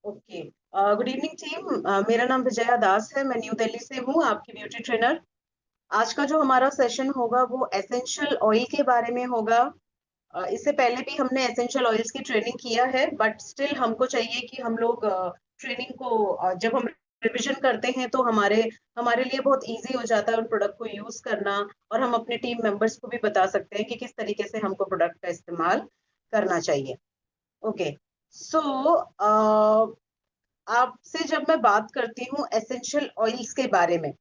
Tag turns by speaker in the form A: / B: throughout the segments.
A: Okay. Good evening team. मेरा नाम विजया दास है, मैं न्यू दिल्ली से हूँ, आपकी ब्यूटी ट्रेनर। आज का जो हमारा सेशन होगा वो एसेंशियल ऑयल के बारे में होगा। इससे पहले भी हमने एसेंशियल ऑयल्स की ट्रेनिंग किया है, बट स्टिल हमको चाहिए कि हम लोग ट्रेनिंग को जब हम रिविजन करते हैं तो हमारे हमारे लिए बहुत इजी हो जाता है उन प्रोडक्ट को यूज करना, और हम अपने टीम मेंबर्स को भी बता सकते हैं कि किस तरीके से हमको प्रोडक्ट का इस्तेमाल करना चाहिए। ओके। सो आपसे जब मैं बात करती हूँ एसेंशियल ऑयल्स के बारे में,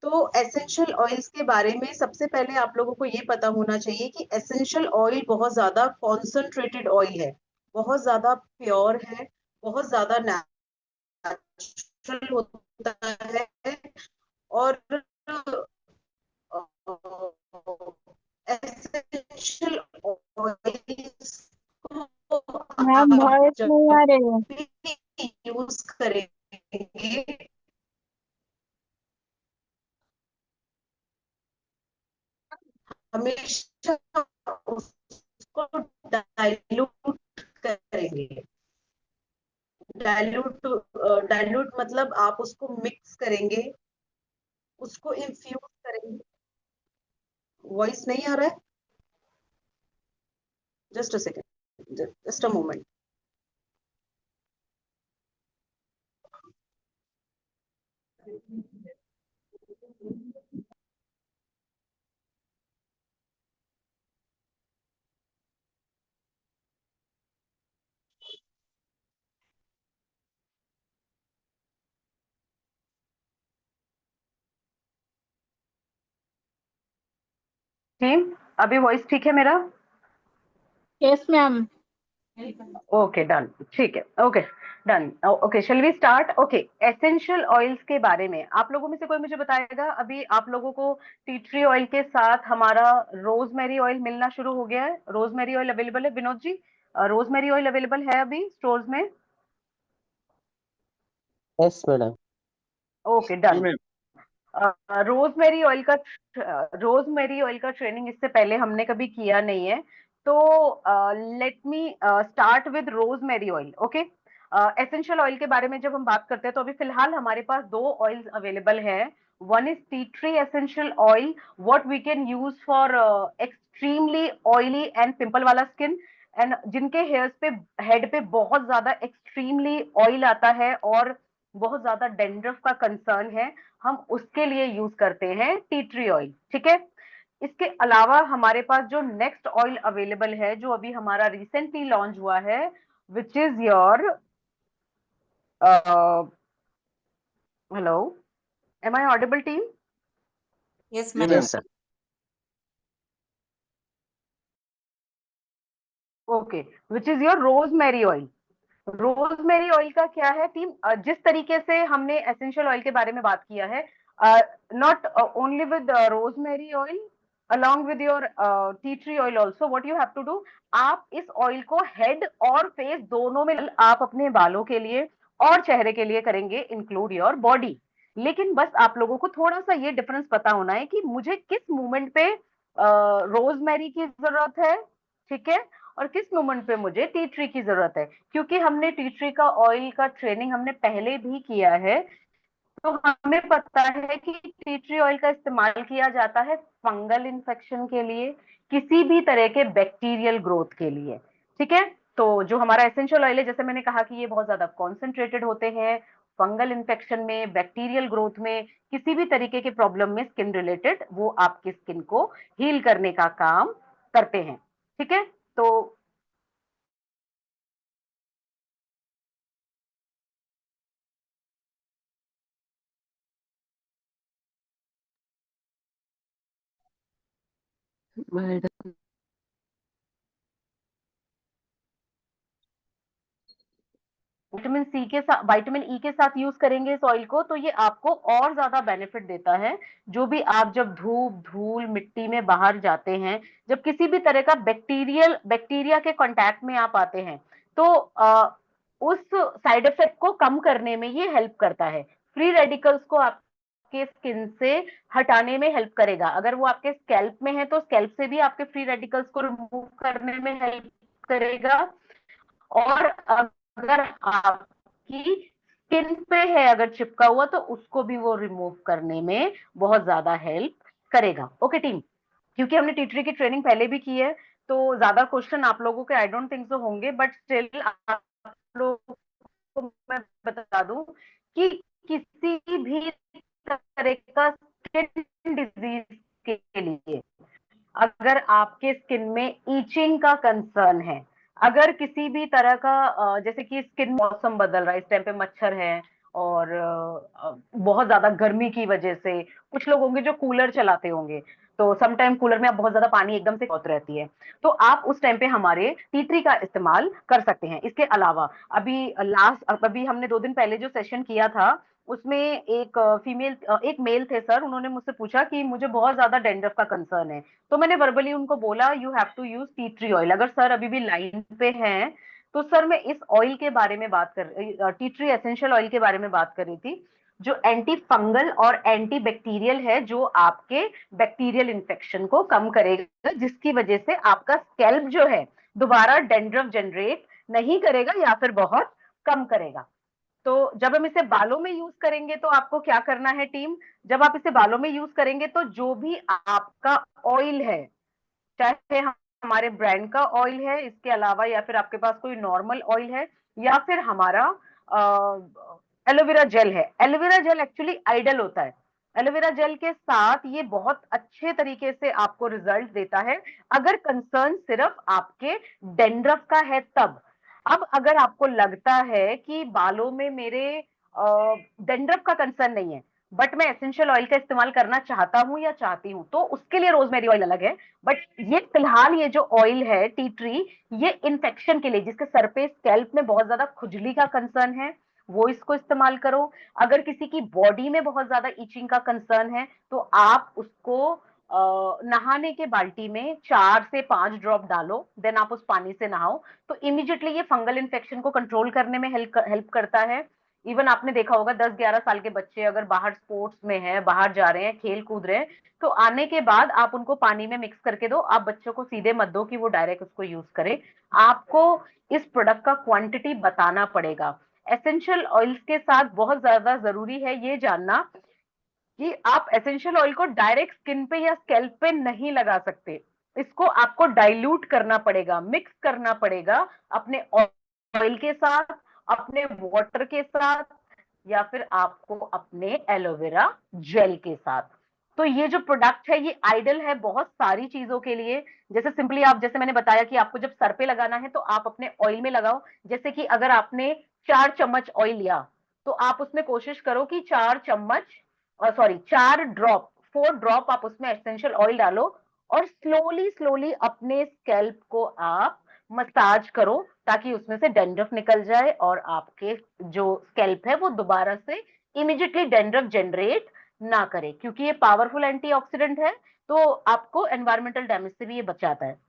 A: तो एसेंशियल ऑयल्स के बारे में सबसे पहले आप लोगों को ये पता होना चाहिए कि एसेंशियल ऑयल बहुत ज्यादा कॉन्सेंट्रेटेड ऑयल है, बहुत ज्यादा प्योर है, बहुत ज्यादा नेचुरल होता है। और एसेंशियल ऑयल्स को
B: मैम
A: आप
B: वॉइस नहीं
A: जब
B: आ रही है।
A: भी यूज करेंगे, हमेशा उसको डाइल्यूट करेंगे। डाइल्यूट डाइल्यूट मतलब आप उसको मिक्स करेंगे, उसको इंफ्यूज करेंगे। वॉइस नहीं आ रहा है? Just a second, just a moment. Team, अभी वॉइस ठीक है मेरा?
B: Yes ma'am.
A: ओके डन, ठीक है, okay done. Okay, shall we start? Okay, essential oils के बारे में आप लोगों में से कोई मुझे बताएगा? अभी आप लोगों को टी ट्री ऑयल के साथ हमारा रोजमेरी ऑयल मिलना शुरू हो गया है। रोजमेरी ऑयल अवेलेबल है Vinod ji? Rosemary oil available है अभी स्टोर्स में?
C: Yes madam.
A: Okay done. Rosemary oil का रोजमेरी ऑयल का ट्रेनिंग इससे पहले हमने कभी किया नहीं है, तो let me start with rosemary oil. Okay, essential oil के बारे में जब हम बात करते हैं तो अभी फिलहाल हमारे पास दो ऑयल्स अवेलेबल है। One is tea tree essential oil, what we can use for extremely oily and pimple वाला स्किन, एंड जिनके हेयर्स पे, हेड पे बहुत ज्यादा एक्सट्रीमली ऑयल आता है और बहुत ज्यादा डेंड्रफ का कंसर्न है, हम उसके लिए यूज करते हैं टी ट्री ऑयल। ठीक है। इसके अलावा हमारे पास जो नेक्स्ट ऑयल अवेलेबल है, जो अभी हमारा रिसेंटली लॉन्च हुआ है, which is your hello, am I audible team?
D: Yes
C: yes
D: ma'am.
C: Sir.
A: Okay, which is your rosemary oil. Rosemary oil का क्या है टीम? जिस तरीके से हमने एसेंशियल ऑयल के बारे में बात किया है, not only with rosemary oil, along with your T tree oil also, what you have to do, आप इस ऑयल को हेड और फेस दोनों में आप अपने बालों के लिए और चेहरे के लिए करेंगे इंक्लूड योर बॉडी। लेकिन बस आप लोगों को थोड़ा सा ये डिफरेंस पता होना है कि मुझे किस मोमेंट पे रोजमेरी की जरूरत है, ठीक है, और किस मोमेंट पे मुझे टी ट्री की जरूरत है। क्योंकि हमने टी ट्री का ऑयल का ट्रेनिंग हमने पहले भी किया है, तो हमें पता है कि टी ट्री ऑयल का इस्तेमाल किया जाता है फंगल इन्फेक्शन के लिए, किसी भी तरह के बैक्टीरियल ग्रोथ के लिए। ठीक है। तो जो हमारा एसेंशियल ऑयल है, जैसे मैंने कहा कि ये बहुत ज्यादा कॉन्सेंट्रेटेड होते हैं फंगल इन्फेक्शन में, बैक्टीरियल ग्रोथ में, किसी भी तरीके के प्रॉब्लम में स्किन रिलेटेड, वो आपकी स्किन को हील करने का काम करते हैं। ठीक है। तो
C: मैडम
A: विटामिन सी के साथ, विटामिन ई के साथ यूज करेंगे इस ऑयल को, तो ये आपको और ज्यादा बेनिफिट देता है। जो भी आप जब धूप धूल मिट्टी में बाहर जाते हैं, जब किसी भी तरह का बैक्टीरिया के कांटेक्ट में आप आते हैं, तो उस साइड इफेक्ट को कम करने में ये हेल्प करता है। फ्री रेडिकल्स को आपके स्किन से हटाने में हेल्प करेगा। अगर वो आपके स्कैल्प में है तो स्कैल्प से भी आपके फ्री रेडिकल्स को रिमूव करने में हेल्प करेगा। और अगर आपके आपकी स्किन पे है अगर चिपका हुआ तो उसको भी वो रिमूव करने में बहुत ज्यादा हेल्प करेगा। ओके टीम, क्योंकि हमने टी ट्री की ट्रेनिंग पहले भी की है तो ज्यादा क्वेश्चन आप लोगों के आई डोंट थिंक सो होंगे, बट स्टिल आप लोगों को मैं बता दूं कि किसी भी तरह का स्किन डिजीज के लिए अगर आपके स्किन में ईचिंग का कंसर्न है, अगर किसी भी तरह का जैसे कि स्किन मौसम बदल रहा है, इस टाइम पे मच्छर है और बहुत ज्यादा गर्मी की वजह से कुछ लोग होंगे जो कूलर चलाते होंगे, तो सम टाइम कूलर में आप बहुत ज्यादा पानी एकदम से बहुत रहती है, तो आप उस टाइम पे हमारे टी ट्री का इस्तेमाल कर सकते हैं। इसके अलावा अभी हमने 2 दिन पहले जो सेशन किया था उसमें एक मेल थे सर, उन्होंने मुझसे पूछा कि मुझे बहुत ज्यादा डेंड्रफ का कंसर्न है, तो मैंने वर्बली उनको बोला you have to use tea tree oil. अगर सर अभी भी लाइन पे हैं तो सर मैं इस ऑयल के बारे में टी ट्री एसेंशियल ऑयल के बारे में बात कर रही थी, जो एंटी फंगल और एंटी बैक्टीरियल है, जो आपके बैक्टीरियल इन्फेक्शन को कम करेगा, जिसकी वजह से आपका स्कैल्प जो है दोबारा डेंड्रफ जनरेट नहीं करेगा या फिर बहुत कम करेगा। तो जब हम इसे बालों में यूज करेंगे तो आपको क्या करना है टीम, जब आप इसे बालों में यूज करेंगे तो जो भी आपका ऑयल है, चाहे हमारे ब्रांड का ऑयल है, इसके अलावा या फिर आपके पास कोई नॉर्मल ऑयल है, या फिर हमारा एलोवेरा जेल है। एलोवेरा जेल एक्चुअली आइडल होता है, एलोवेरा जेल के साथ ये बहुत अच्छे तरीके से आपको रिजल्ट देता है अगर कंसर्न सिर्फ आपके डेंड्रफ का है तब। अब अगर आपको लगता है कि बालों में मेरे डेंड्रफ का कंसर्न नहीं है बट मैं एसेंशियल ऑयल का इस्तेमाल करना चाहता हूं या चाहती हूं, तो उसके लिए रोजमेरी ऑयल अलग है, बट ये फिलहाल ये जो ऑयल है टी ट्री, ये इन्फेक्शन के लिए, जिसके सर पे स्कैल्प में बहुत ज्यादा खुजली का कंसर्न है, वो इसको इस्तेमाल करो। अगर किसी की बॉडी में बहुत ज्यादा इचिंग का कंसर्न है तो आप उसको नहाने के बाल्टी में 4 से 5 ड्रॉप डालो, देन आप उस पानी से नहाओ, तो इमीडिएटली ये फंगल इन्फेक्शन को कंट्रोल करने में हेल्प करता है। इवन आपने देखा होगा 10-11 साल के बच्चे अगर बाहर स्पोर्ट्स में है, बाहर जा रहे हैं, खेल कूद रहे हैं, तो आने के बाद आप उनको पानी में मिक्स करके दो, आप बच्चों को सीधे मत दो कि वो डायरेक्ट उसको यूज करे, आपको इस प्रोडक्ट का क्वांटिटी बताना पड़ेगा। एसेंशियल ऑयल्स के साथ बहुत ज्यादा जरूरी है ये जानना कि आप एसेंशियल ऑयल को डायरेक्ट स्किन पे या स्कैल्प पे नहीं लगा सकते, इसको आपको डाइल्यूट करना पड़ेगा, मिक्स करना पड़ेगा अपने ऑयल के साथ, अपने वाटर के साथ, या फिर आपको अपने एलोवेरा जेल के साथ। तो ये जो प्रोडक्ट है ये आइडल है बहुत सारी चीजों के लिए। जैसे सिंपली आप, जैसे मैंने बताया कि आपको जब सर पे लगाना है तो आप अपने ऑयल में लगाओ, जैसे कि अगर आपने 4 चम्मच ऑयल लिया तो आप उसमें कोशिश करो कि 4 ड्रॉप आप उसमें एसेंशियल ऑयल डालो और स्लोली स्लोली अपने स्कैल्प को आप मसाज करो ताकि उसमें से डेंड्रफ निकल जाए और आपके जो स्कैल्प है वो दोबारा से इमीडिएटली डेंड्रफ जनरेट ना करे, क्योंकि ये पावरफुल एंटीऑक्सीडेंट है तो आपको एनवायरमेंटल डैमेज से भी ये बचाता है।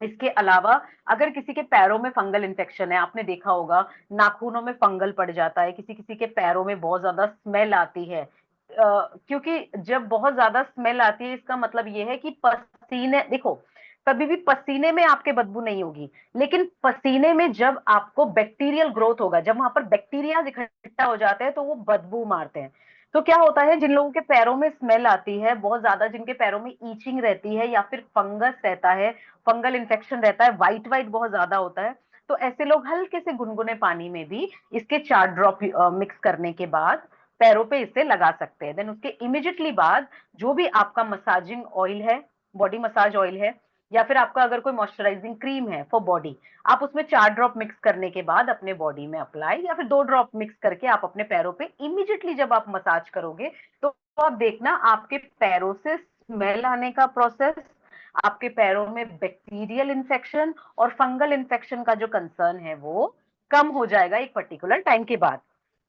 A: इसके अलावा अगर किसी के पैरों में फंगल इन्फेक्शन है, आपने देखा होगा नाखूनों में फंगल पड़ जाता है, किसी किसी के पैरों में बहुत ज्यादा स्मेल आती है, क्योंकि जब बहुत ज्यादा स्मेल आती है इसका मतलब ये है कि पसीने, देखो कभी भी पसीने में आपके बदबू नहीं होगी, लेकिन पसीने में जब आपको बैक्टीरियल ग्रोथ होगा, जब वहां पर बैक्टीरिया इकट्ठा हो जाते हैं तो वो बदबू मारते हैं। तो क्या होता है, जिन लोगों के पैरों में स्मेल आती है बहुत ज्यादा, जिनके पैरों में ईचिंग रहती है या फिर फंगस रहता है, फंगल इन्फेक्शन रहता है, व्हाइट व्हाइट बहुत ज्यादा होता है, तो ऐसे लोग हल्के से गुनगुने पानी में भी इसके 4 ड्रॉप मिक्स करने के बाद पैरों पे इसे लगा सकते हैं। देन उसके इमीडिएटली बाद जो भी आपका मसाजिंग ऑयल है, बॉडी मसाज ऑयल है, या फिर आपका अगर कोई मॉइस्चराइजिंग क्रीम है फॉर बॉडी, आप उसमें 4 ड्रॉप मिक्स करने के बाद अपने बॉडी में अप्लाई, या फिर 2 ड्रॉप मिक्स करके आप अपने पैरों पे इमीडिएटली जब आप मसाज करोगे तो आप देखना आपके पैरों से स्मेल आने का प्रोसेस, आपके पैरों में बैक्टीरियल इन्फेक्शन और फंगल इन्फेक्शन का जो कंसर्न है वो कम हो जाएगा एक पर्टिकुलर टाइम के बाद।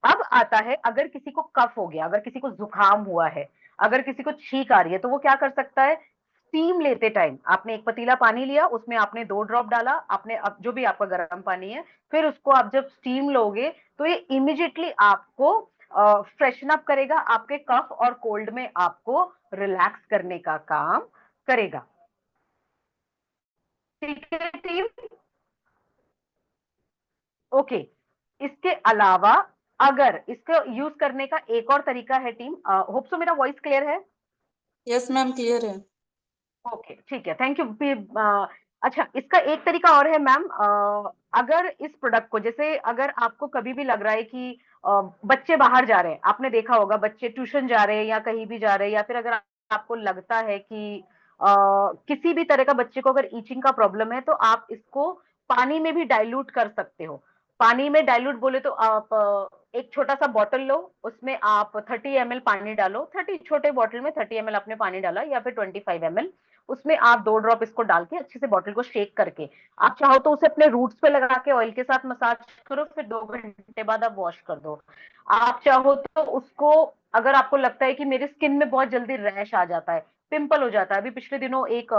A: अब आता है, अगर किसी को कफ हो गया, अगर किसी को जुकाम हुआ है, अगर किसी को छींक आ रही है, तो वो क्या कर सकता है, स्टीम लेते टाइम आपने एक पतीला पानी लिया, उसमें आपने 2 ड्रॉप डाला, आपने अब जो भी आपका गर्म पानी है, फिर उसको आप जब स्टीम लोगे तो ये इमीडिएटली आपको फ्रेशन अप करेगा, आपके कफ और कोल्ड में आपको रिलैक्स करने का काम करेगा। ठीक है टीम, ओके। इसके अलावा अगर इसको यूज करने का एक और तरीका है टीम, होप सो मेरा वॉइस क्लियर है?
D: यस मैम क्लियर है।
A: ओके ठीक है, थैंक यू। अच्छा, इसका एक तरीका और है मैम, अगर इस प्रोडक्ट को, जैसे अगर आपको कभी भी लग रहा है कि बच्चे बाहर जा रहे हैं, आपने देखा होगा बच्चे ट्यूशन जा रहे हैं या कहीं भी जा रहे हैं, या फिर अगर आपको लगता है कि किसी भी तरह का बच्चे को अगर ईचिंग का प्रॉब्लम है, तो आप इसको पानी में भी डाइल्यूट कर सकते हो। पानी में डाइल्यूट बोले तो आप एक छोटा सा बॉटल लो, उसमें आप 30 ml पानी डालो, 30 छोटे बॉटल में 30 ml आपने पानी डाला, या फिर 25 ml, उसमें आप 2 ड्रॉप इसको डाल के अच्छे से बॉटल को शेक करके, आप चाहो तो उसे अपने रूट्स पे लगा के ऑयल के साथ मसाज करो, फिर 2 घंटे बाद आप वॉश कर दो। आप चाहो तो उसको, अगर आपको लगता है कि मेरी स्किन में बहुत जल्दी रैश आ जाता है, पिंपल हो जाता है, अभी पिछले दिनों एक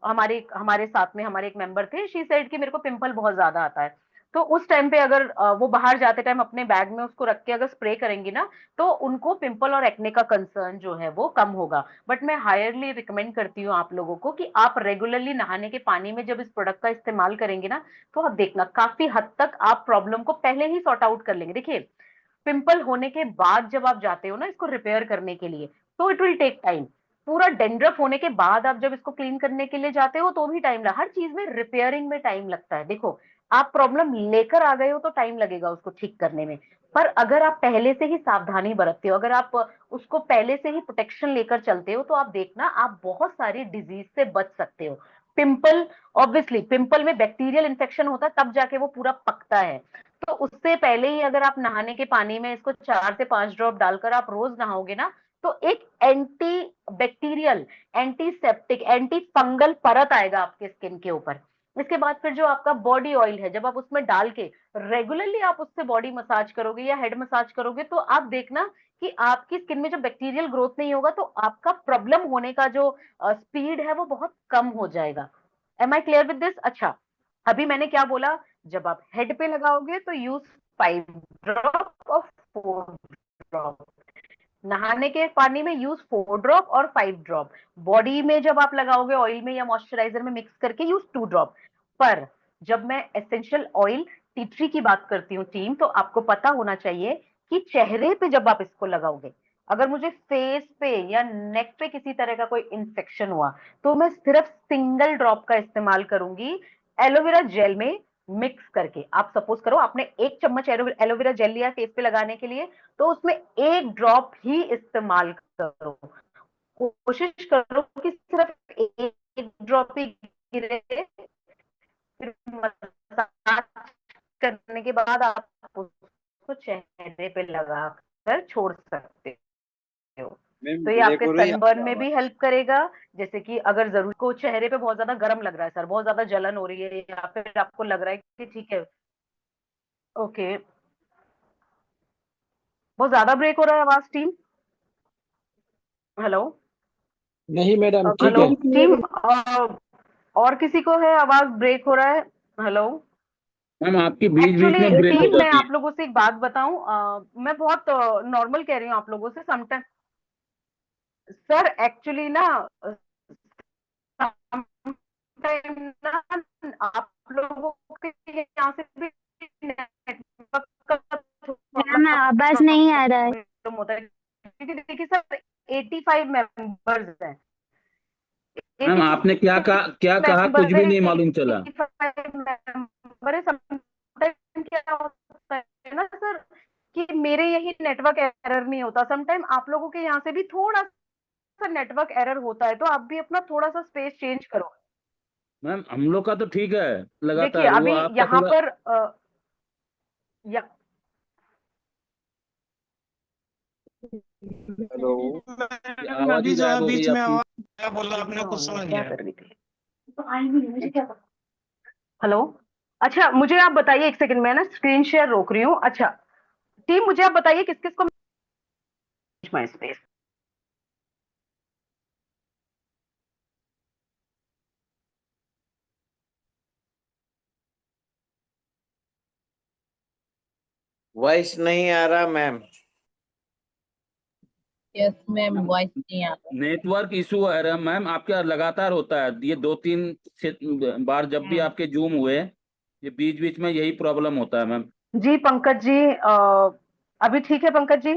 A: हमारे हमारे साथ में हमारे एक मेंबर थे, शी सेड कि मेरे को पिंपल बहुत ज्यादा आता है, तो उस टाइम पे अगर वो बाहर जाते टाइम अपने बैग में उसको रख के अगर स्प्रे करेंगी ना, तो उनको पिंपल और एक्ने का कंसर्न जो है वो कम होगा। बट मैं हायरली रिकमेंड करती हूँ आप लोगों को कि आप रेगुलरली नहाने के पानी में जब इस प्रोडक्ट का इस्तेमाल करेंगे ना, तो आप देखना काफी हद तक आप प्रॉब्लम को पहले ही सॉर्ट आउट कर लेंगे। देखिए, पिंपल होने के बाद जब आप जाते हो ना इसको रिपेयर करने के लिए, तो इट विल टेक टाइम। पूरा डेंड्रफ होने के बाद आप जब इसको क्लीन करने के लिए जाते हो तो भी टाइम लगा, हर चीज में रिपेयरिंग में टाइम लगता है। देखो, आप प्रॉब्लम लेकर आ गए हो तो टाइम लगेगा उसको ठीक करने में, पर अगर आप पहले से ही सावधानी बरतते हो, अगर आप उसको पहले से ही प्रोटेक्शन लेकर चलते हो, तो आप देखना आप बहुत सारी डिजीज से बच सकते हो। पिंपल, ऑब्वियसली पिंपल में बैक्टीरियल इन्फेक्शन होता है, तब जाके वो पूरा पकता है। तो उससे पहले ही अगर आप नहाने के पानी में इसको 4 से 5 ड्रॉप डालकर आप रोज नहाओगे ना, तो एक anti bacterial, antiseptic, anti fungal परत आएगा आपके स्किन के ऊपर। इसके बाद फिर जो आपका बॉडी ऑयल है, जब आप उसमें डाल के रेगुलरली आप उससे बॉडी मसाज करोगे या हेड मसाज करोगे, तो आप देखना कि आपकी स्किन में जो बैक्टीरियल ग्रोथ नहीं होगा, तो आपका प्रॉब्लम होने का जो स्पीड है वो बहुत कम हो जाएगा। Am I clear with this? अच्छा, अभी मैंने क्या बोला, जब आप हेड पे लगाओगे तो यूज 5 ड्रॉप और 4 ड्रॉप, नहाने के पानी में यूज 4 ड्रॉप और 5 ड्रॉप, बॉडी में जब आप लगाओगे ऑयल में या मॉइस्चराइजर में मिक्स करके यूज 2 ड्रॉप। पर जब मैं एसेंशियल ऑयल टी ट्री की बात करती हूँ टीम, तो आपको पता होना चाहिए कि चेहरे पे जब आप इसको लगाओगे, अगर मुझे फेस पे या नेक पे किसी तरह का कोई इंफेक्शन हुआ, तो मैं सिर्फ सिंगल ड्रॉप का इस्तेमाल करूंगी एलोवेरा जेल में मिक्स करके। आप सपोज करो आपने 1 चम्मच एलोवेरा जेल लिया फेस पे लगाने के लिए, तो उसमें 1 ड्रॉप ही इस्तेमाल करो। कोशिश करो कि सिर्फ 1 ड्रॉप ही गिरे, फिर मसाज करने के बाद आप उसको चेहरे पे लगा कर छोड़ सकते हो। तो ये आपके सनबर्न में भी हेल्प करेगा, जैसे कि अगर जरूर को चेहरे पे बहुत ज्यादा गर्म लग रहा है, सर बहुत ज्यादा जलन हो रही है, या फिर आपको लग रहा है कि ठीक है, ओके, बहुत ज्यादा ब्रेक हो रहा है आवाज टीम। हेलो,
C: नहीं मैडम ठीक
A: हेलो
C: है।
A: टीम, और किसी को है आवाज ब्रेक हो रहा है? हेलो,
E: मैम आपकी बीच बीच
A: एक्चुअली
E: में ब्रेक हो
A: टीम मैं
E: जाती
A: आप लोगों से एक बात बताऊं, मैं बहुत नॉर्मल कह रही हूँ आप लोगों से, समटाइम सर एक्चुअली ना, समटाइम ना आप लोगों के यहाँ से भी नेटवर्क का
F: मैम आवाज नहीं आ रहा है।
A: प्रॉब्लम होता है, क्योंकि देखिए सर 85 मेंबर्स हैं।
E: मैम आपने क्या कहा कुछ भी नहीं मालूम चला।
A: क्या होता है ना सर, कि मेरे यही नेटवर्क एरर नहीं होता, समटाइम आप लोगों के यहाँ से भी थोड़ा सा नेटवर्क एरर होता है, तो आप भी अपना थोड़ा सा स्पेस चेंज करो।
E: मैम हम लोग का तो ठीक है
A: देखिए
E: लगातार, वो
A: अभी
E: आपका
A: यहाँ
E: थोड़ा
A: पर या
G: हेलो
E: आवाज ही
H: अभी जो
E: गायब
H: है
E: हो गई
H: बीच में
E: आपकी।
H: आवाज क्या बोला आपने कुछ समझ
A: क्या
H: गया।
A: कर रही थी? हेलो, अच्छा मुझे आप बताइए, 1 सेकंड में ना स्क्रीन शेयर रोक रही हूँ। अच्छा टीम, मुझे आप बताइए किस किस को माय स्पेस।
G: वॉइस नहीं आ रहा मैम।
B: यस मैम, वॉइस नहीं आ रहा।
E: नेटवर्क इशू है मैम, आपका लगातार होता है ये 2-3 बार, जब भी आपके जूम हुए ये बीच बीच में यही प्रॉब्लम होता है मैम।
A: जी पंकज जी, अभी ठीक है पंकज जी?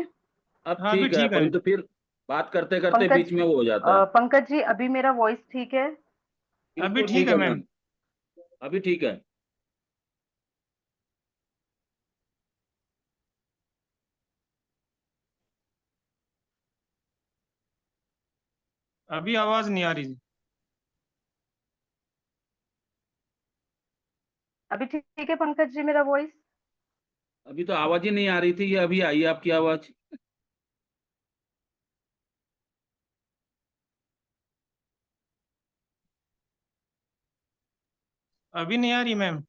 E: अब
H: हाँ, अभी
E: ठीक है,
H: ठीक है।
E: परंतु फिर बात करते करते
A: पंकज
E: बीच में वो हो जाता है।
A: पंकज जी, अभी मेरा वॉइस ठीक है?
H: अभी
E: बिल्कुल
H: ठीक
E: ठीक
H: है
E: है
H: मैम।
E: मैम, अभी ठीक है।
H: अभी आवाज नहीं आ रही जी।
A: अभी ठीक है पंकज जी मेरा वॉइस?
E: अभी तो आवाज ही नहीं आ रही थी, ये अभी आई आपकी आवाज।
H: अभी नहीं आ रही मैम।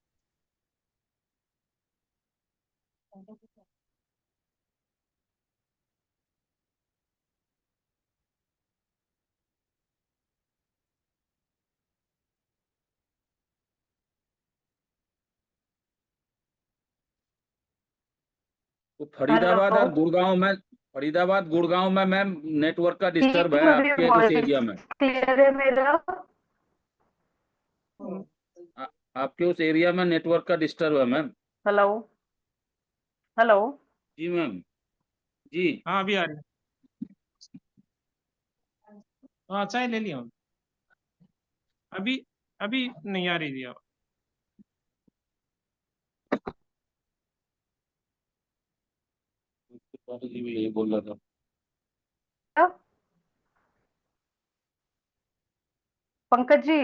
E: तो फरीदाबाद
A: हेलो।
E: और गुड़गांव में, फरीदाबाद गुड़गांव में मैम नेटवर्क का डिस्टर्ब है
A: टीम, अभी
E: आपके उस
A: वॉइस
E: एरिया में।
A: क्लियर है मेरा?
E: आ, आपके उस एरिया में नेटवर्क का डिस्टर्ब है मैम।
A: हेलो। हेलो।
E: जी मैम। जी।
H: हाँ, अभी आ रही है। हाँ, चाय ले लिया। अभी अभी नहीं आ रही थी आवाज।
E: जी भी यही बोल रहा था।
A: पंकज जी,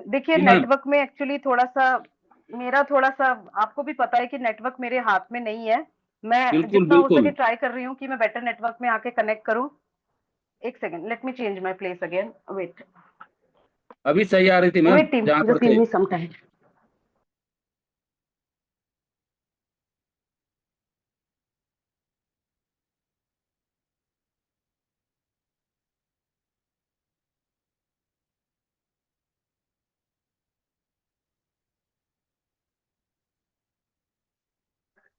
A: देखिए
E: जी मैम।
A: नेटवर्क में एक्चुअली थोड़ा सा, मेरा थोड़ा सा, आपको भी पता है कि नेटवर्क मेरे हाथ में नहीं है। मैं
E: बिल्कुल
A: जितना हो सके
E: बिल्कुल।
A: ट्राई कर रही हूँ कि मैं बेटर नेटवर्क में आके कनेक्ट करूँ। एक second, let me change my place again, wait.
E: अभी सही आ रही थी मैम
A: वेट टीम,
E: जहाँ पर
A: जस्ट गिव
E: थे।
A: मी some time.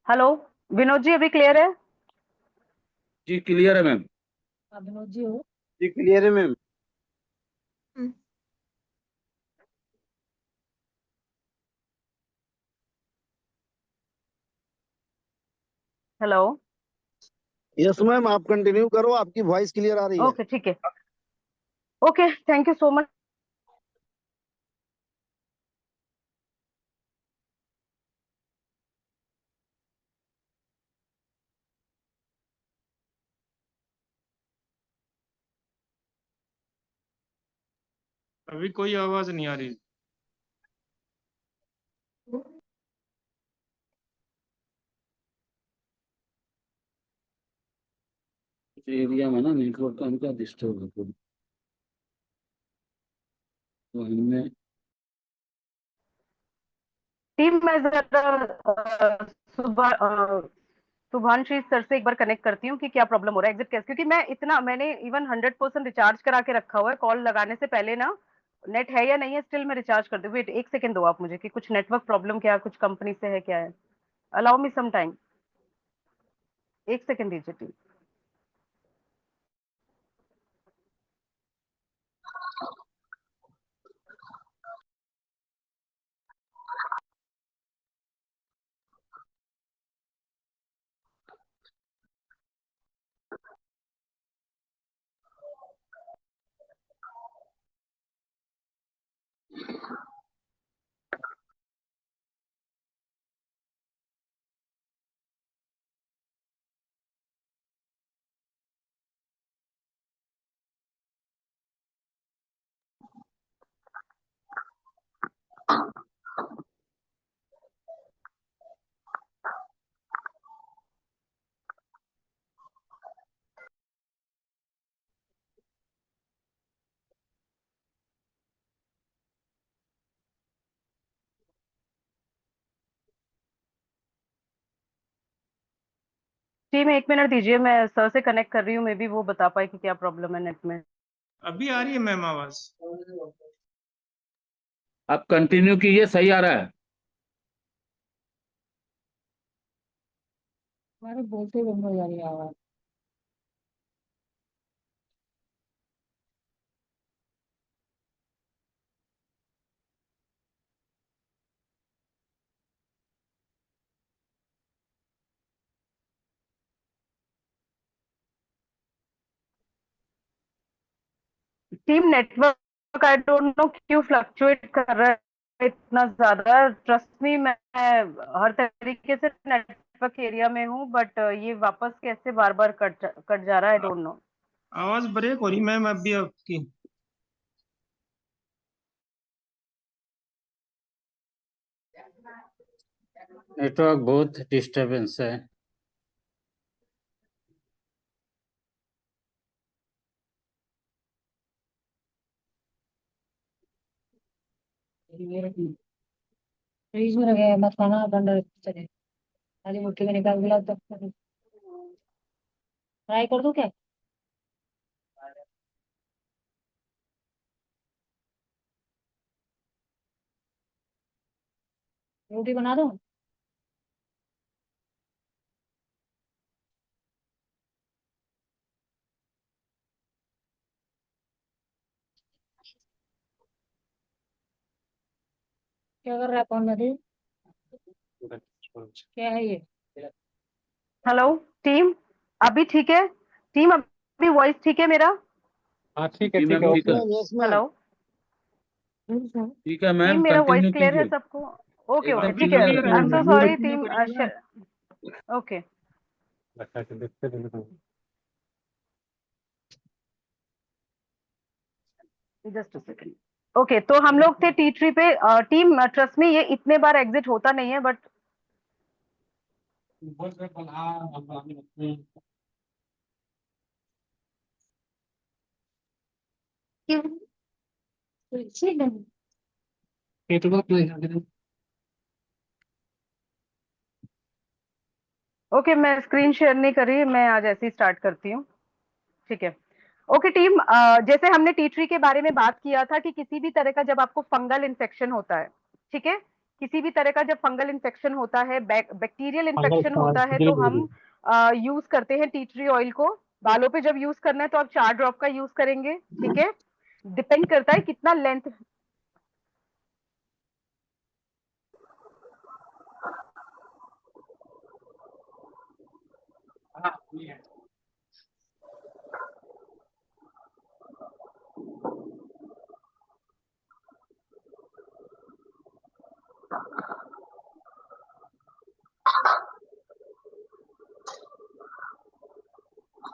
A: Hello Vinod ji, अभी क्लियर है?
E: जी क्लियर है मैम।
B: विनोद जी हो?
C: जी क्लियर है मैम।
A: हेलो।
C: यस मैम, आप कंटिन्यू करो, आपकी वॉइस क्लियर आ रही है।
A: ओके ठीक है। Okay, thank you so much.
H: अभी कोई आवाज नहीं आ रही।
E: इस एरिया में ना नेटवर्क का उनका डिस्टर्ब है थोड़ी। तो हमने
A: टीम में जरा सुबह शुभांशी सर से एक बार कनेक्ट करती हूँ कि क्या प्रॉब्लम हो रहा है, एग्जिट कैसे, क्योंकि मैं इतना, मैंने इवन 100% रिचार्ज करा के रखा हुआ है, कॉल लगाने से पहले ना, नेट है या नहीं है, स्टिल मैं रिचार्ज कर दूँ। वेट एक सेकंड दो आप मुझे, कि कुछ नेटवर्क प्रॉब्लम क्या, कुछ कंपनी से है क्या है। अलाउ मी सम टाइम, एक सेकंड दीजिए टीम। टीम एक मिनट दीजिए, मैं सर से कनेक्ट कर रही हूँ, मे बी वो बता पाए कि क्या प्रॉब्लम है नेट में।
H: अभी आ रही है मैम आवाज।
E: आप कंटिन्यू कीजिए, सही आ रहा है।
B: हमारे बोलते बंद हो जा रही है आवाज।
A: Team network I don't know क्यों फ्लक्चुएट कर रहा है इतना ज्यादा। ट्रस्ट मी, मैं हर तरीके से नेटवर्क एरिया में हूँ, बट ये वापस कैसे बार बार कट जा रहा है, आई डोंट नो।
H: आवाज ब्रेक हो रही मैम अभी आपकी।
I: नेटवर्क बहुत डिस्टरबेंस है।
B: फ्रीज में रखे मत खाना, ठंडा चले। खाली मुट्ठी में निकाल दिला तब फ्राई कर दूं क्या? रोटी बना दूं? क्या कर रहा है कौन नदी? क्या है ये?
A: हेलो टीम, अभी ठीक है? टीम अभी वॉइस ठीक है मेरा?
I: हाँ ठीक है
E: जी
I: ठीक
E: मैम
I: है।
E: ठीक है,
C: यस मैम।
A: हेलो
E: ठीक है
A: टीम,
E: मैम,
A: मेरा वॉइस
E: कंटिन्यू
A: क्लियर है
E: कीजिए।
A: सबको? ओके
E: एकदम
A: ओके ठीक
E: क्लियर
A: है।
E: है,
A: I am so
E: continue.
A: Sorry team. Okay just a second. Okay, तो हम लोग थे टी ट्री पे। टीम ट्रस्ट में ये इतने बार एग्जिट होता नहीं है, बट ओके, मैं स्क्रीन शेयर नहीं कर रही, मैं आज ऐसे ही स्टार्ट करती हूँ। ठीक है। ओके टीम, जैसे हमने टी ट्री के बारे में बात किया था कि किसी भी तरह का जब आपको फंगल इन्फेक्शन होता है, ठीक है, किसी भी तरह का जब फंगल इन्फेक्शन होता है, बैक्टीरियल इन्फेक्शन होता है, तो हम यूज करते हैं टी ट्री ऑयल को। बालों पे जब यूज करना है तो आप 4 ड्रॉप का यूज करेंगे, ठीक है। डिपेंड करता है कितना लेंथ।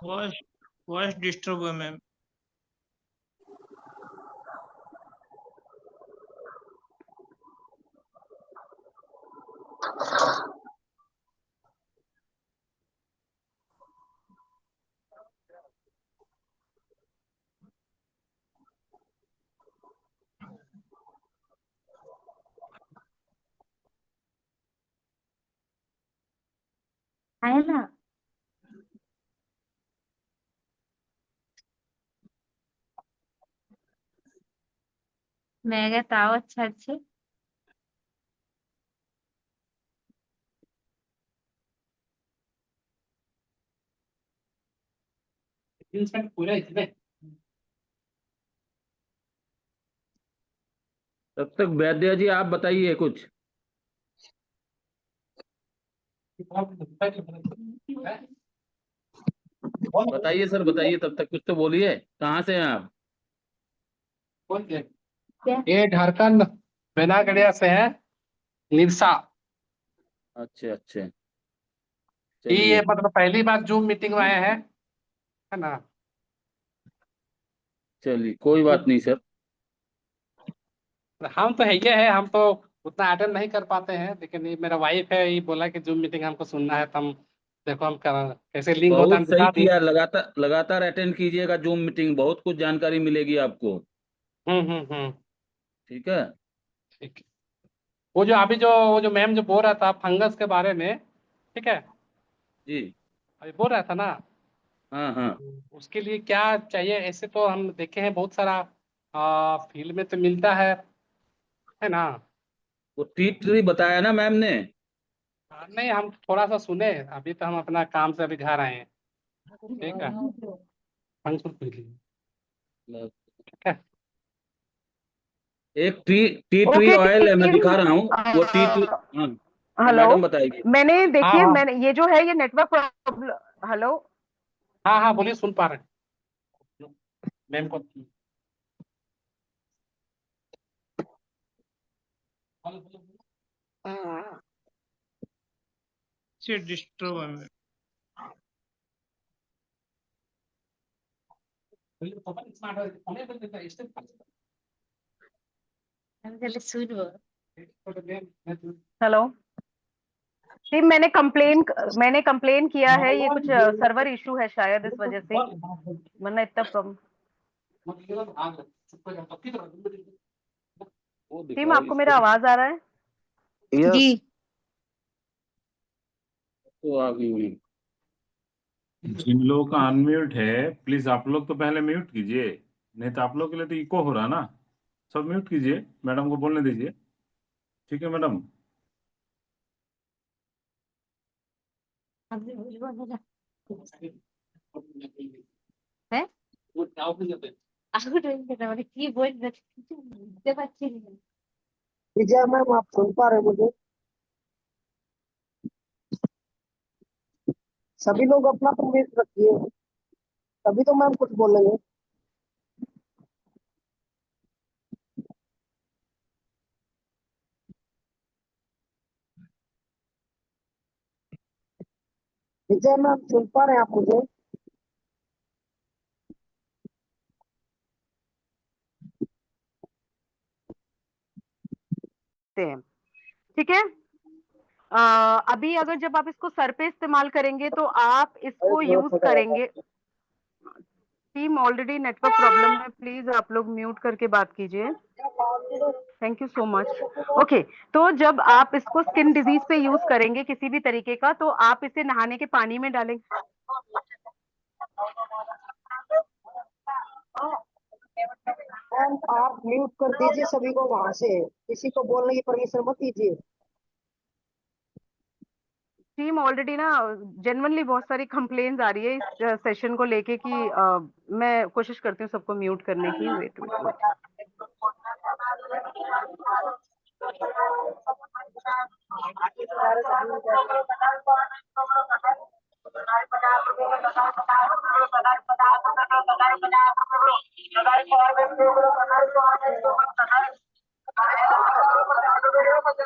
H: वॉइस वॉइस डिस्टर्ब हुआ मैम।
F: है ना? मैं क्या ताव अच्छा अच्छे।
E: तब तक वैद्य जी आप बताइए कुछ। बताइए सर, बताइए, तब तक कुछ तो बोलिए। कहाँ से हैं आप?
I: ये झारखंड बेनागढ़िया से है, निरसा।
E: अच्छा अच्छा,
I: ये
E: चलिए।
I: मतलब पहली बार जूम मीटिंग में आए हैं, है ना?
E: चलिए कोई बात नहीं सर।
I: हम तो है ये है, हम तो उतना अटेंड नहीं कर पाते हैं, लेकिन ये मेरा वाइफ है, ये बोला कि जूम मीटिंग हमको सुनना है, तो हम देखो हम कैसे लिंक होता है
E: बहुत
I: हम
E: सही
I: दिखा दें।
E: किया, लगातार लगातार अटेंड कीजिएगा जूम मीटिंग, बहुत कुछ जानकारी मिलेगी आपको।
I: हम्म।
E: ठीक है।
I: ठीक है। वो जो मैम जो बोल रहा था फंगस के बारे में, ठीक है,
E: जी।
I: अभी बोल रहा था ना,
E: हाँ हाँ।
I: उसके लिए क्या चाहिए? ऐसे तो हम देखे हैं बहुत सारा फील्ड में तो मिलता है ना?
E: वो टी ट्री बताया ना मैम ने।
I: नहीं, हम थोड़ा सा सुने, अभी तो हम अपना काम से अभी घर आए हैं। ठीक है, फंक्शन के लिए। ठीक है।
E: एक टी ट्री
A: ओके
E: ऑयल है, मैं
A: टीम,
E: दिखा रहा हूँ वो टी ट्री। हाँ हाँ,
A: हेलो,
E: मैडम बताइए।
A: मैंने
I: हाँ
A: देखिए,
I: हाँ
A: मैंने ये जो है ये नेटवर्क प्रॉब्लम। हेलो
I: हाँ हाँ, बोलिए, सुन पा रहे हैं मैम को।
H: डिस्टर्ब है मैं।
F: अंजलि सुनो
A: हेलो टीम, मैंने कंप्लेन किया है, ये कुछ सर्वर इशू है शायद, इस वजह से, वरना इतना प्रॉब्लम। टीम, आपको मेरा आवाज आ रहा है?
C: यस
E: तो आ गई हुई।
J: जिन लोगों का अनम्यूट है प्लीज आप लोग तो पहले म्यूट कीजिए, नहीं तो आप लोग के लिए तो इको हो रहा ना। सब म्यूट कीजिए, मैडम को बोलने दीजिए। ठीक है मैडम।
F: হ্যাঁ আগুন মানে কি বলবে কিছু বুঝতে পারছি না।
C: विजय मैम, आप सुन पा रहे हैं मुझे? सभी लोग अपना म्यूट रखिए, तभी तो मैम कुछ बोलेंगे। विजय मैम, सुन पा रहे हैं आप मुझे?
A: ठीक है। अभी अगर जब आप इसको सर पे इस्तेमाल करेंगे तो आप इसको यूज करेंगे। टीम, ऑलरेडी नेटवर्क प्रॉब्लम है, प्लीज आप लोग म्यूट करके बात कीजिए। Thank you so much. Okay, तो जब आप इसको स्किन डिजीज पे यूज करेंगे किसी भी तरीके का, तो आप इसे नहाने के पानी में डालेंगे।
C: मैम, आप म्यूट कर दीजिए सभी को, वहां से किसी को बोलने की परमिशन मत दीजिए।
A: टीम, ऑलरेडी ना जेन्युइनली बहुत सारी कंप्लेन्स आ रही है इस सेशन को लेके कि मैं कोशिश करती हूँ सबको म्यूट करने की। वेट वेट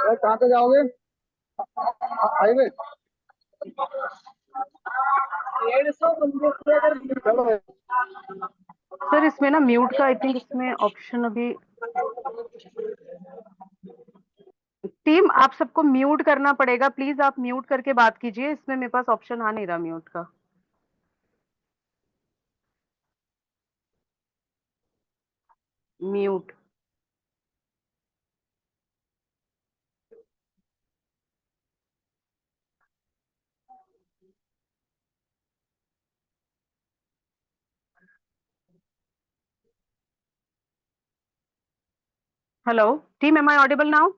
A: वेट,
C: कहाँ से जाओगे? हाईवे। चलो
A: सर इसमें ना म्यूट का आई थिंक इसमें ऑप्शन अभी। टीम, आप सबको म्यूट करना पड़ेगा, प्लीज आप म्यूट करके बात कीजिए, इसमें मेरे पास ऑप्शन आ नहीं रहा म्यूट का। Mute. Hello team, am I audible now?